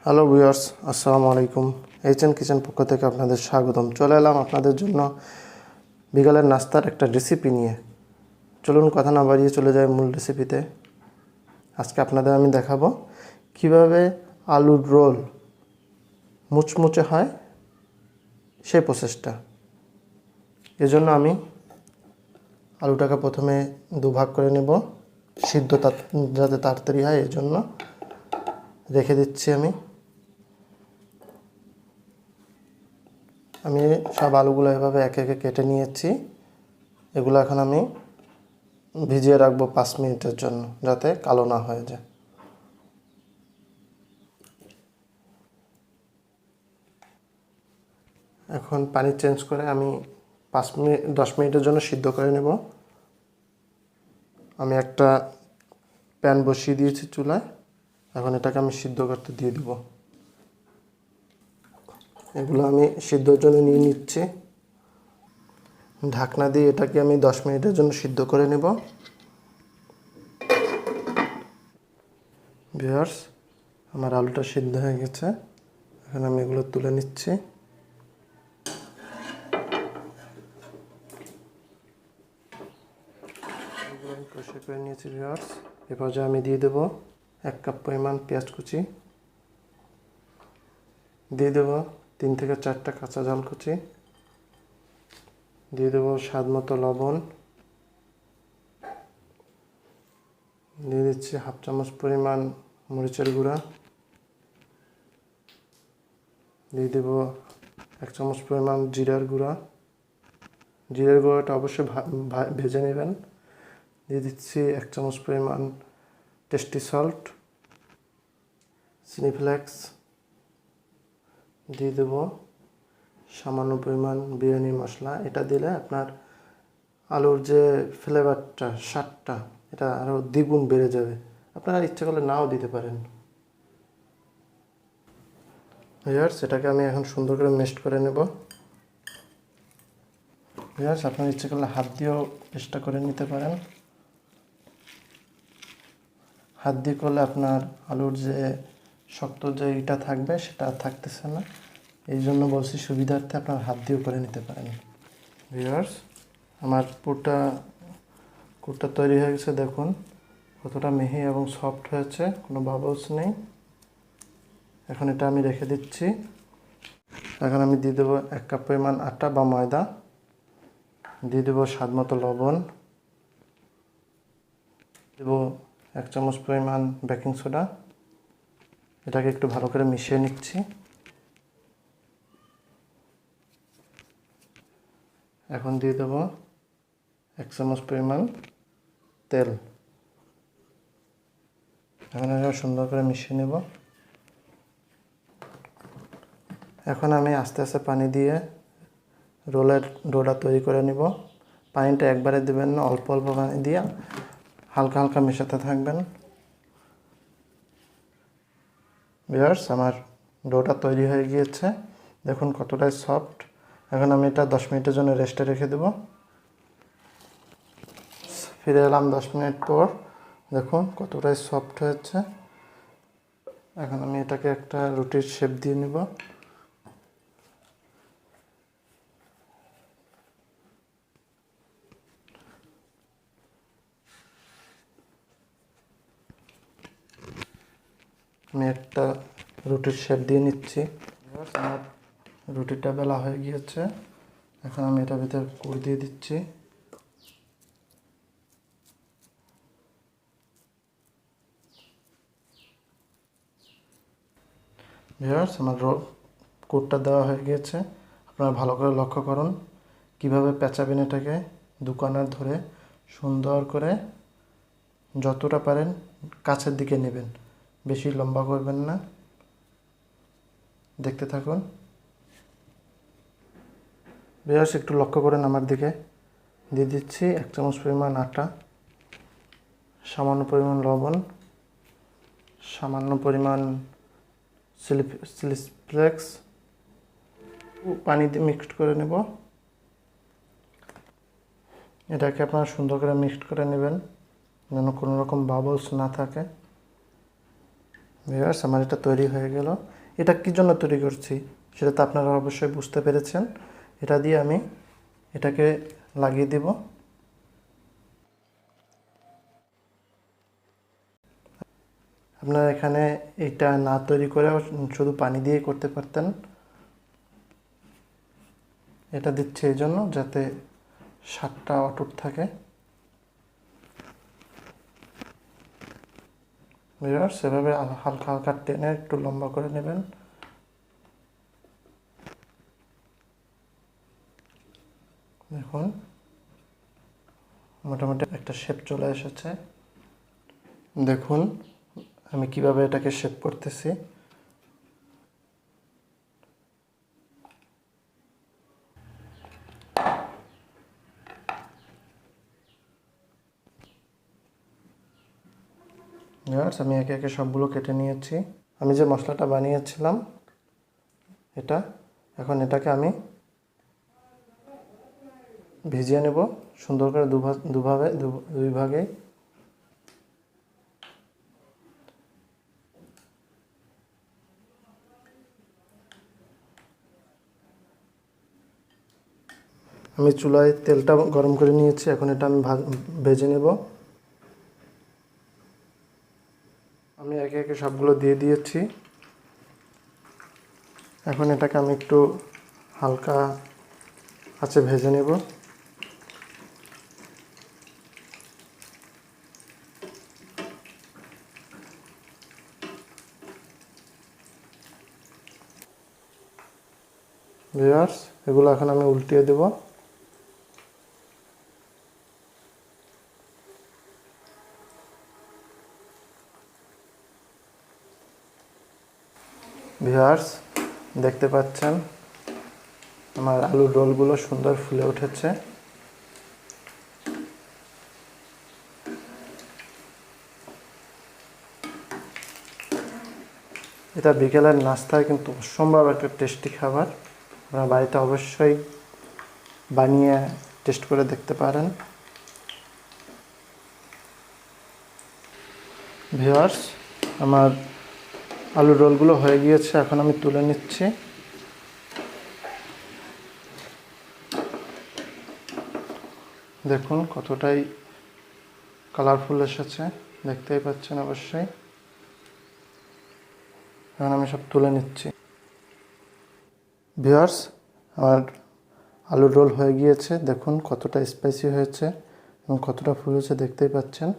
Hello viewers, আসসালামু আলাইকুম। HN kitchen পক্ষ থেকে আপনাদের স্বাগতম। চলে এলাম আপনাদের জন্য বিকালের নাস্তার একটা রেসিপি নিয়ে। চলুন কথা না বাড়িয়ে চলে যাই মূল রেসিপিতে। আজকে আপনাদের আমি দেখাবো কিভাবে আলুর রোল মুচমুচে হয় সেই প্রসেসটা। এজন্য আমি আলুটাকে প্রথমে দুভাগ করে নেব, সিদ্ধ যাতে তাড়াতাড়ি হয় এজন্য রেখে দিচ্ছি। আমি সব আলুগুলো এভাবে একে একে কেটে নিয়েছি। এগুলো এখন আমি ভিজিয়ে রাখবো 5 মিনিটের জন্য, যাতে কালো না হয়ে যায়। এখন পানি চেঞ্জ করে আমি 10 মিনিটের জন্য সিদ্ধ করে নেব। আমি একটা প্যান বসিয়ে দিয়েছি চুলায়। এখন এটাকে আমি সিদ্ধ করতে দিয়ে দেব। এগুলো আমি সিদ্ধর জন্য নিয়ে নিচ্ছি। ঢাকনা দিয়ে এটাকে আমি 10 মিনিটের জন্য সিদ্ধ করে নেব। ভিউয়ার্স, আমার আলুটা সিদ্ধ হয়ে গেছে। এখন আমি এগুলো তুলে নিচ্ছি। আমি কষে করে নিয়েছি ভিউয়ার্স। এ পর্যায়ে আমি দিয়ে দেব 1 কাপ পরিমাণ পেঁয়াজ কুচি, দিয়ে দেব 3 থেকে 4টা কাঁচা ঝাল কুচি, দিয়ে দেব স্বাদ মতো লবণ, দিয়ে দিচ্ছি 1/2 চামচ পরিমাণ মরিচের গুঁড়া, দিয়ে দেব 1 চামচ পরিমাণ জিরার গুঁড়া। জিরার গুঁড়াটা অবশ্যই ভেজে নেবেন। দিয়ে দিচ্ছি 1 চামচ পরিমাণ টেস্টি সল্ট, চিলি ফ্লেক্স, দিয়ে দেব সামান্য পরিমাণ বিরিয়ানি মশলা। এটা দিলে আপনার আলুর যে ফ্লেভারটা, স্বাদটা, এটা আরও দ্বিগুণ বেড়ে যাবে। আপনারা ইচ্ছা করলে নাও দিতে পারেন। ভিউয়ার্স, এটাকে আমি এখন সুন্দর করে মিক্সড করে নেব। ভিউয়ার্স, আপনারা ইচ্ছে করলে হাত দিয়েও পেস্টটা করে নিতে পারেন। হাত দিয়ে করলে আপনার আলুর যে শক্ত যে ইটা থাকবে সেটা থাকতেছে না। এই জন্য বলছি সুবিধার্থে আপনার হাত দিয়েও করে নিতে পারেন। ভিউয়ার্স, আমার পুরটা তৈরি হয়ে গেছে। দেখুন কতটা মিহি এবং সফট হয়েছে, কোনো বাবলস নেই। এখন এটা আমি রেখে দিচ্ছি। এখন আমি দিয়ে দেবো 1 কাপ পরিমাণ আটা বা ময়দা, দিয়ে দেবো স্বাদ মতো লবণ, দেবো 1 চামচ পরিমাণ বেকিং সোডা। এটাকে একটু ভালো করে মিশিয়ে নিচ্ছি। এখন দিয়ে দেবো 1 চামচ পরিমাণ তেল। এখন এটা সুন্দর করে মিশিয়ে নেব। এখন আমি আস্তে আস্তে পানি দিয়ে রোলের ডোটা তৈরি করে নেব। পানিটা একবারে দেবেন না, অল্প অল্প পানি দিয়ে হালকা হালকা মেশাতে থাকবেন। ভিউয়ার্স, আমার ডোটা তৈরি হয়ে গিয়েছে। দেখুন কতটাই সফট। এখন আমি এটা 10 মিনিটের জন্য রেস্টে রেখে দেব। ফিরে এলাম 10 মিনিট পর। দেখুন কতটাই সফট হয়েছে। এখন আমি এটাকে একটা রুটির শেপ দিয়ে নেব। আমি একটা রুটির শেপ দিয়ে নিচ্ছি। আমার রুটিটা বেলা হয়ে গিয়েছে। এখন আমি এটার ভিতরে পুর দিয়ে দিচ্ছি। ভিউয়ার্স, আমার কোটটা দেওয়া হয়ে গিয়েছে। আপনারা ভালো করে লক্ষ্য করুন কীভাবে পেঁচাবেন এটাকে। দোকানের ধরে সুন্দর করে যতটা পারেন কাছের দিকে নেবেন, বেশি লম্বা করবেন না। দেখতে থাকুন। ভিউয়ার্স, একটু লক্ষ্য করেন আমার দিকে। দিয়ে দিচ্ছি 1 চামচ পরিমাণ আটা, সামান্য পরিমাণ লবণ, সামান্য পরিমাণ চিলি ফ্লেক্স, পানি দিয়ে মিক্সড করে নেব। এটাকে আপনারা সুন্দর করে মিক্সড করে নেবেন যেন কোনো রকম বাবলস না থাকে। ভিউয়ার্স, আমার এটা তৈরি হয়ে গেল। এটা কী জন্য তৈরি করছি সেটা তো আপনারা অবশ্যই বুঝতে পেরেছেন। এটা দিয়ে আমি এটাকে লাগিয়ে দেব। আপনারা এখানে এটা না তৈরি করে শুধু পানি দিয়ে করতে পারতেন। এটা দিচ্ছে এই জন্য যাতে স্বাদটা অটুট থাকে। ভিউয়ার্স, সেভাবে হালকা হালকা টেনে একটু লম্বা করে নেবেন। দেখুন মোটামুটি একটা শেপ চলে এসেছে। দেখুন আমি কিভাবে এটাকে শেপ করতেছি। ভিউয়ার্স, আমি একে একে সবগুলো কেটে নিয়েছি। আমি যে মশলাটা বানিয়েছিলাম এটা, এখন এটাকে আমি ভিজিয়ে নেব সুন্দর করে দুই ভাগে। আমি চুলায় তেলটা গরম করে নিয়েছি, এখন এটা আমি ভেজে নেব। আমি একে একে সবগুলো দিয়ে দিয়েছি। এখন এটাকে আমি একটু হালকা আঁচে ভেজে নেব। ভিউয়ার্স, এগুলো এখন আমি উল্টিয়ে দেব। ভিউয়ার্স, দেখতে পাচ্ছেন আমার আলুর রোলগুলো সুন্দর ফুলে উঠেছে। এটা বিকেলের নাস্তায় কিন্তু অসম্ভব একটা টেস্টি খাবার। আপনারা বাড়িতে অবশ্যই বানিয়ে টেস্ট করে দেখতে পারেন। ভিউয়ার্স, আমার আলুর রোলগুলো হয়ে গিয়েছে, এখন আমি তুলে নিচ্ছি। দেখুন কতটাই কালারফুল এসেছে, দেখতেই পাচ্ছেন অবশ্যই। এখন আমি সব তুলে নিচ্ছি। ভিউয়ার্স, আমার আলুর রোল হয়ে গিয়েছে। দেখুন কতটা স্পাইসি হয়েছে এবং কতটা ফুলেছে, দেখতেই পাচ্ছেন।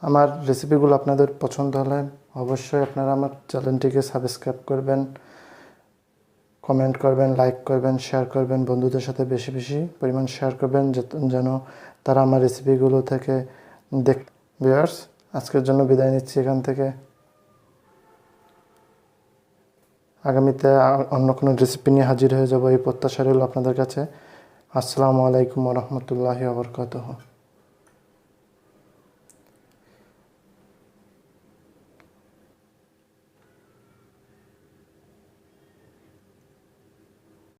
আমার রেসিপিগুলো আপনাদের পছন্দ হলে অবশ্যই আপনারা আমার চ্যানেলটিকে সাবস্ক্রাইব করবেন, কমেন্ট করবেন, লাইক করবেন, শেয়ার করবেন। বন্ধুদের সাথে বেশি বেশি পরিমাণ শেয়ার করবেন যেন তারা আমার রেসিপিগুলো থেকে ভিউয়ার্স, আজকের জন্য বিদায় নিচ্ছি এখান থেকে। আগামীতে অন্য কোনো রেসিপি নিয়ে হাজির হয়ে যাব এই প্রত্যাশা রইল আপনাদের কাছে। আসসালামু আলাইকুম ওয়া রাহমাতুল্লাহি ওয়া বারাকাতুহু।